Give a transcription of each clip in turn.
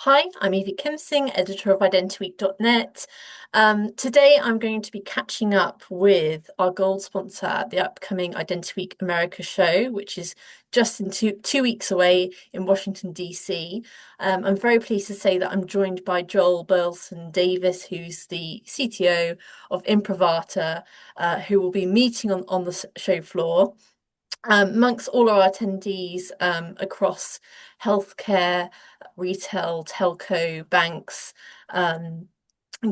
Hi, I'm Evie Kimsing, editor of identityweek.net. Today I'm going to be catching up with our gold sponsor at the upcoming Identity Week America show, which is just in two weeks away in Washington, DC. I'm very pleased to say that I'm joined by Joel Burleson Davis, who's the CTO of Imprivata, who will be meeting on the show floor. Amongst all our attendees across healthcare, retail, telco, banks, um,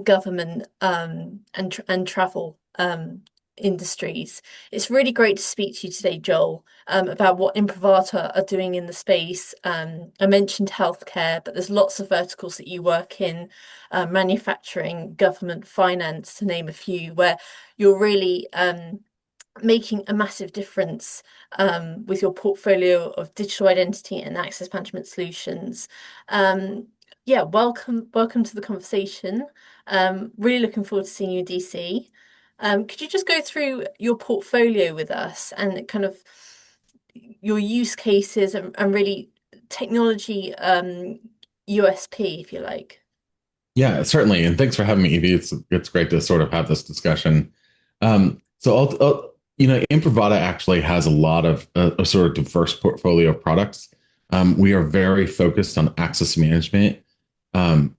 government, and travel industries. It's really great to speak to you today, Joel, about what Imprivata are doing in the space. I mentioned healthcare, but there's lots of verticals that you work in, manufacturing, government, finance, to name a few, where you're really making a massive difference with your portfolio of digital identity and access management solutions. Um, yeah, welcome to the conversation. Really looking forward to seeing you in DC. Could you just go through your portfolio with us and kind of your use cases and really technology USP, if you like? Yeah, certainly. And thanks for having me, Evie. It's great to sort of have this discussion. Imprivata actually has a lot of a sort of diverse portfolio of products. We are very focused on access management um,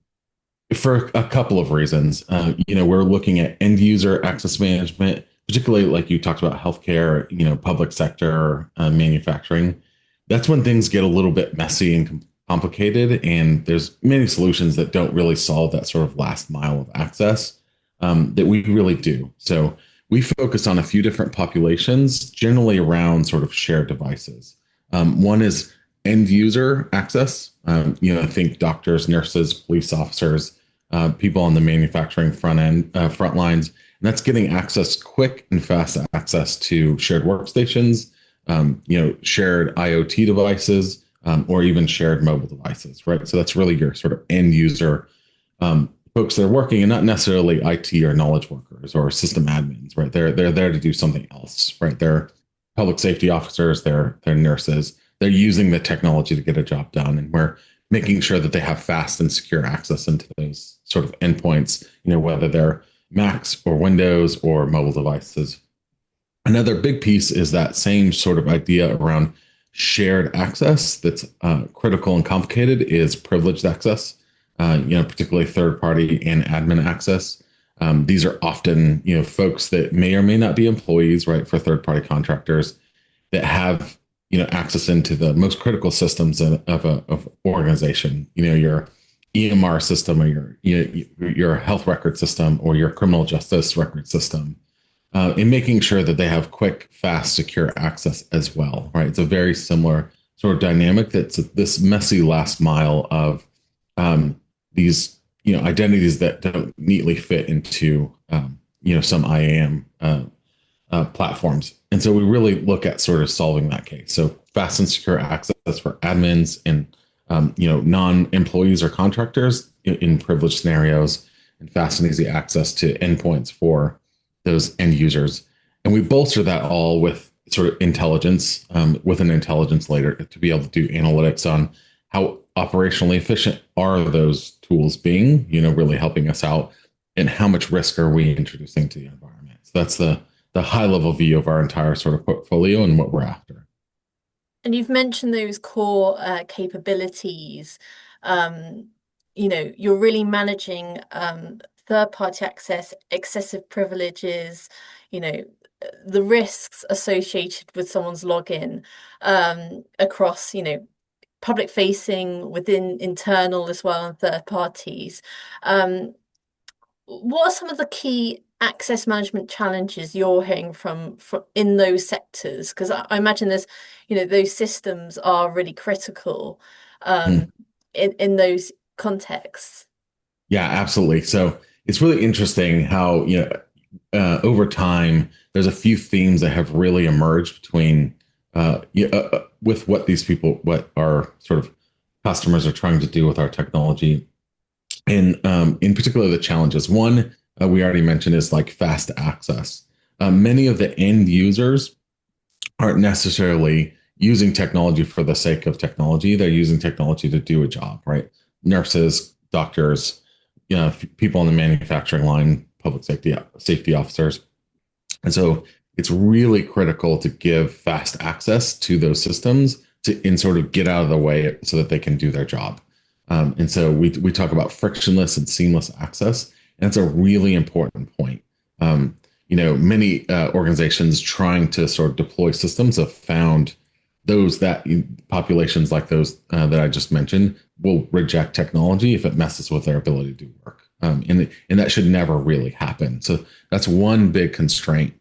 for a couple of reasons. We're looking at end user access management, particularly like you talked about healthcare, public sector, manufacturing. That's when things get a little bit messy and complicated, and there's many solutions that don't really solve that sort of last mile of access that we really do. So we focus on a few different populations, generally around sort of shared devices. One is end user access. Think doctors, nurses, police officers, people on the manufacturing front lines, and that's getting access, quick and fast access to shared workstations, shared IoT devices, or even shared mobile devices, right? So that's really your sort of end user folks that are working, and not necessarily IT or knowledge workers or system admins, right? They're there to do something else, right? They're public safety officers, they're nurses. They're using the technology to get a job done, and we're making sure that they have fast and secure access into those sort of endpoints, whether they're Macs or Windows or mobile devices. Another big piece is that same sort of idea around shared access that's critical and complicated is privileged access, particularly third party and admin access. These are often, folks that may or may not be employees, right, for third party contractors that have, access into the most critical systems of organization, your EMR system or your health record system or your criminal justice record system, in making sure that they have quick, fast, secure access as well, right? It's a very similar sort of dynamic that's this messy last mile of these, identities that don't neatly fit into, some IAM platforms. And so we really look at sort of solving that case. So fast and secure access for admins and, non-employees or contractors in privileged scenarios, and fast and easy access to endpoints for those end users. And we bolster that all with sort of intelligence, with an intelligence layer to be able to do analytics on how operationally efficient are those tools being, really helping us out, and how much risk are we introducing to the environment. So that's the high level view of our entire sort of portfolio and what we're after. And you've mentioned those core capabilities. Um, you're really managing third-party access, excessive privileges, you know, the risks associated with someone's login across, public facing, within internal as well, and third parties. Um, what are some of the key access management challenges you're hearing from in those sectors? Because I imagine there's, those systems are really critical Mm. um, in those contexts. Yeah, absolutely. So it's really interesting how, over time, there's a few themes that have really emerged between, with what our sort of customers are trying to do with our technology, and in particular the challenges. One, we already mentioned, is like fast access. Many of the end users aren't necessarily using technology for the sake of technology. They're using technology to do a job, right? nurses, doctors, people on the manufacturing line, public safety officers. And so it's really critical to give fast access to those systems and sort of get out of the way so that they can do their job. And so we talk about frictionless and seamless access, and that's a really important point. Many organizations trying to sort of deploy systems have found those that populations like those that I just mentioned will reject technology if it messes with their ability to do work. And that should never really happen. So that's one big constraint.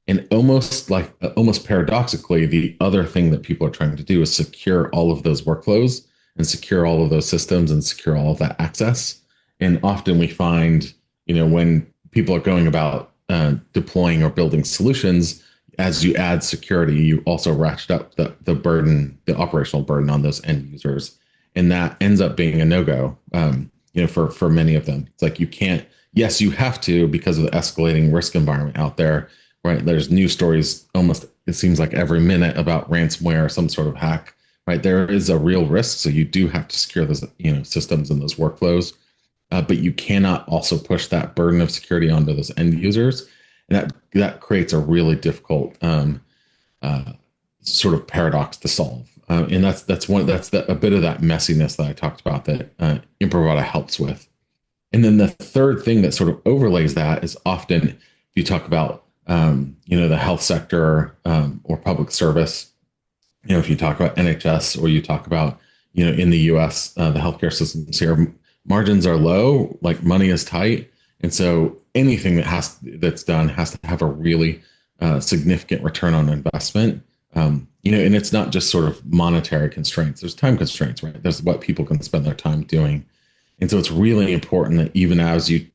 And almost paradoxically, the other thing that people are trying to do is secure all of those workflows and secure all of those systems and secure all of that access. And often we find, when people are going about deploying or building solutions, as you add security, you also ratchet up the burden, the operational burden on those end users, and that ends up being a no-go. For many of them, it's like you can't. Yes, you have to because of the escalating risk environment out there. Right, there's news stories almost it seems like every minute about ransomware or some sort of hack. Right, there is a real risk, so you do have to secure those systems and those workflows, but you cannot also push that burden of security onto those end users, and that creates a really difficult uh, sort of paradox to solve. And that's a bit of that messiness that I talked about that Imprivata helps with. And then the third thing that sort of overlays that is often if you talk about the health sector or public service, if you talk about NHS or you talk about in the U.S. The healthcare systems here, margins are low, like money is tight, and so anything that's done has to have a really significant return on investment. And it's not just sort of monetary constraints. There's time constraints, right? There's what people can spend their time doing. And so it's really important that even as you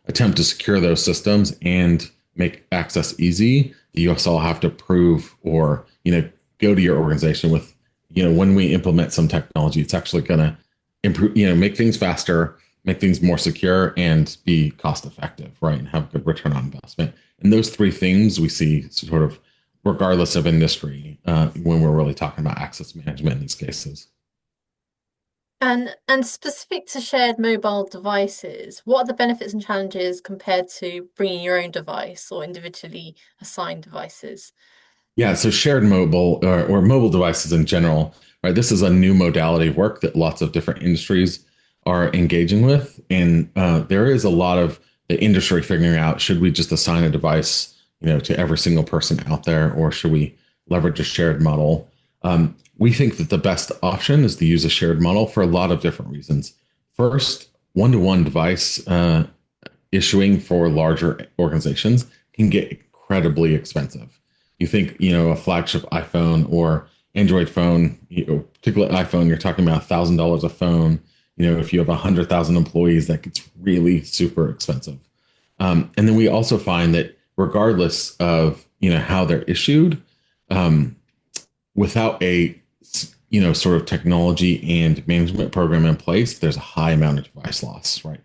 attempt to secure those systems and make access easy, you also have to prove or go to your organization with when we implement some technology, it's actually going to improve, make things faster, make things more secure, and be cost effective, right? And have good return on investment. And those three things we see sort of regardless of industry when we're really talking about access management in these cases. And specific to shared mobile devices, what are the benefits and challenges compared to bringing your own device or individually assigned devices? Yeah, so shared mobile or mobile devices in general, right? This is a new modality of work that lots of different industries are engaging with, and there is a lot of the industry figuring out should we just assign a device, to every single person out there, or should we leverage a shared model? We think that the best option is to use a shared model for a lot of different reasons. First, one-to-one device issuing for larger organizations can get incredibly expensive. You think, a flagship iPhone or Android phone, particularly iPhone, you're talking about $1,000 a phone. If you have 100,000 employees, that gets really super expensive. And then we also find that regardless of, how they're issued, without a, sort of technology and management program in place, there's a high amount of device loss, right?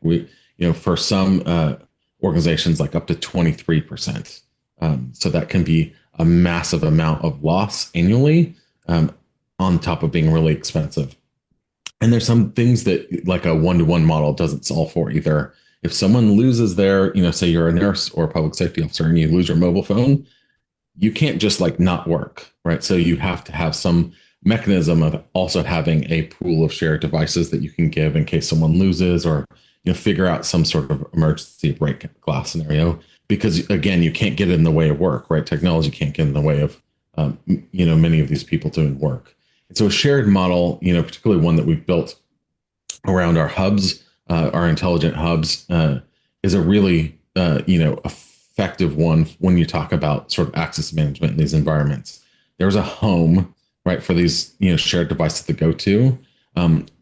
For some organizations, like up to 23%. So that can be a massive amount of loss annually, on top of being really expensive. And there's some things that like a one-to-one model doesn't solve for either. If someone loses their, say you're a nurse or a public safety officer and you lose your mobile phone, you can't just like not work, right? So you have to have some mechanism of also having a pool of shared devices that you can give in case someone loses, or figure out some sort of emergency break glass scenario. Because again, you can't get in the way of work, right? Technology can't get in the way of many of these people doing work. And so a shared model, particularly one that we've built around our hubs, our intelligent hubs, is a really effective one when you talk about sort of access management in these environments. There's a home, right, for these shared devices to go to.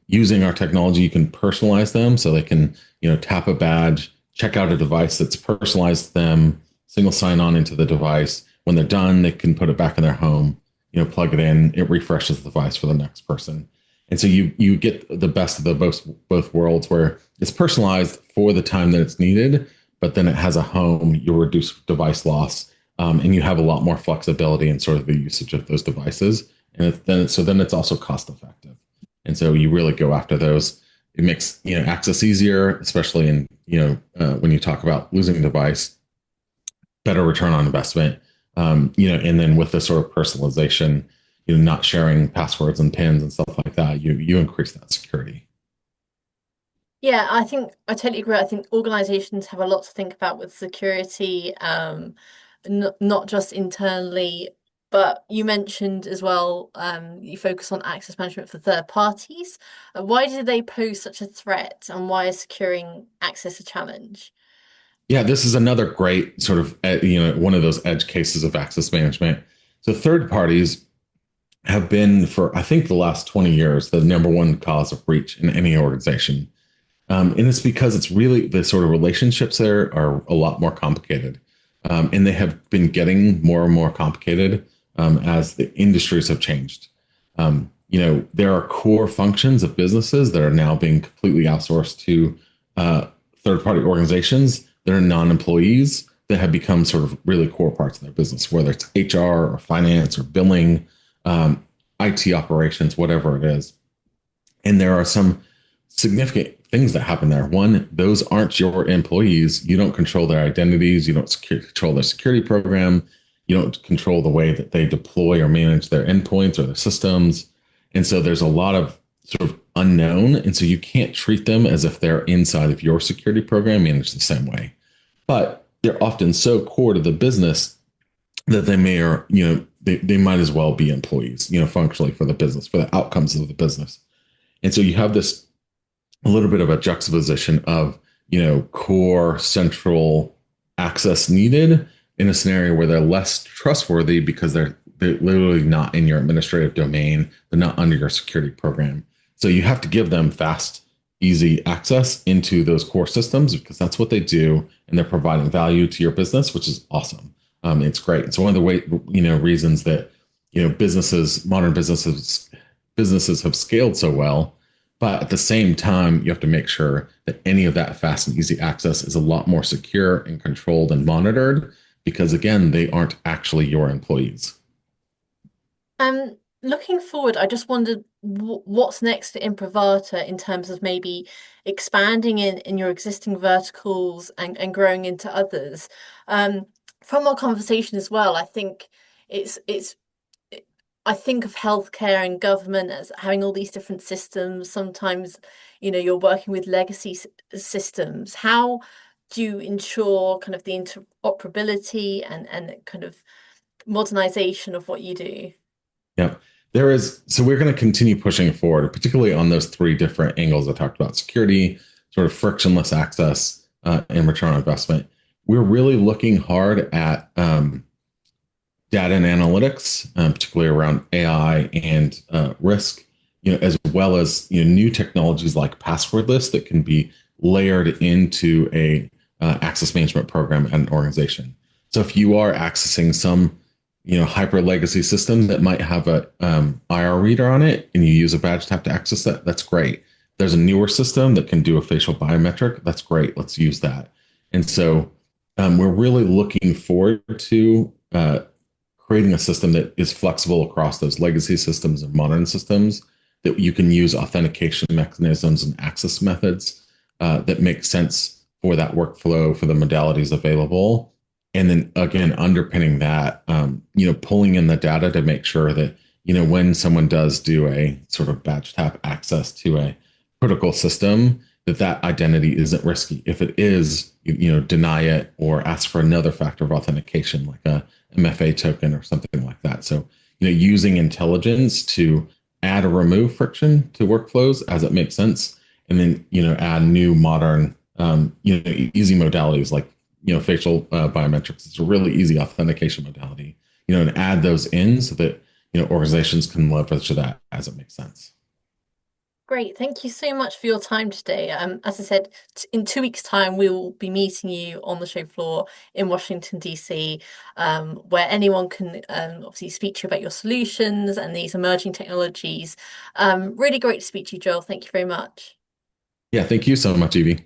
Using our technology, you can personalize them so they can tap a badge, check out a device that's personalized to them, single sign on into the device. When they're done, they can put it back in their home, plug it in, it refreshes the device for the next person. And so you get the best of the both worlds, where it's personalized for the time that it's needed, but then it has a home, you reduce device loss, and you have a lot more flexibility in sort of the usage of those devices. And then it's also cost effective. And so you really go after those It makes access easier, especially in when you talk about losing a device, better return on investment. And then with the sort of personalization, not sharing passwords and pins and stuff like that, you increase that security. Yeah, I think I totally agree. I think organizations have a lot to think about with security, not just internally, but you mentioned as well, you focus on access management for third parties. Why do they pose such a threat, and why is securing access a challenge? Yeah, this is another great sort of one of those edge cases of access management. So third parties have been for I think the last 20 years the number one cause of breach in any organization. And it's because it's really the sort of relationships there are a lot more complicated. And they have been getting more and more complicated as the industries have changed. There are core functions of businesses that are now being completely outsourced to third party organizations that are non employees that have become sort of really core parts of their business, whether it's HR or finance or billing, um, IT operations, whatever it is. And there are some significant things that happen there. One, those aren't your employees. You don't control their identities. You don't control their security program. You don't control the way that they deploy or manage their endpoints or their systems. And so there's a lot of sort of unknown. And so you can't treat them as if they're inside of your security program managed the same way. But they're often so core to the business that they may or, they might as well be employees, functionally for the business, for the outcomes of the business. And so you have this a little bit of a juxtaposition of core central access needed in a scenario where they're less trustworthy because they're literally not in your administrative domain, they're not under your security program. So you have to give them fast, easy access into those core systems because that's what they do, and they're providing value to your business, which is awesome. It's great. It's one of the reasons that modern businesses have scaled so well. But at the same time, you have to make sure that any of that fast and easy access is a lot more secure and controlled and monitored because, again, they aren't actually your employees. Looking forward, I just wondered what's next for Imprivata in terms of maybe expanding in your existing verticals and growing into others. Um, from our conversation as well, I think it's I think of healthcare and government as having all these different systems. Sometimes, you're working with legacy systems. How do you ensure kind of the interoperability and kind of modernization of what you do? Yep. So we're going to continue pushing forward, particularly on those three different angles I talked about: security, sort of frictionless access, and return on investment. We're really looking hard at data and analytics, particularly around AI and risk, as well as new technologies like passwordless that can be layered into a access management program at an organization. So if you are accessing some hyper legacy system that might have a IR reader on it, and you use a badge tap to access that, that's great. There's a newer system that can do a facial biometric. That's great. Let's use that. And so we're really looking forward to creating a system that is flexible across those legacy systems and modern systems that you can use authentication mechanisms and access methods that make sense for that workflow for the modalities available. And then again, underpinning that, pulling in the data to make sure that, when someone does do a sort of badge tap access to a critical system, that identity isn't risky. If it is, deny it or ask for another factor of authentication, like a MFA token or something like that. So, using intelligence to add or remove friction to workflows as it makes sense, and then, add new modern, easy modalities like, facial biometrics. It's a really easy authentication modality, and add those in so that, organizations can leverage that as it makes sense. Great. Thank you so much for your time today. As I said, in 2 weeks' time, we will be meeting you on the show floor in Washington, D.C., where anyone can obviously speak to you about your solutions and these emerging technologies. Really great to speak to you, Joel. Thank you very much. Yeah, thank you so much, Evie.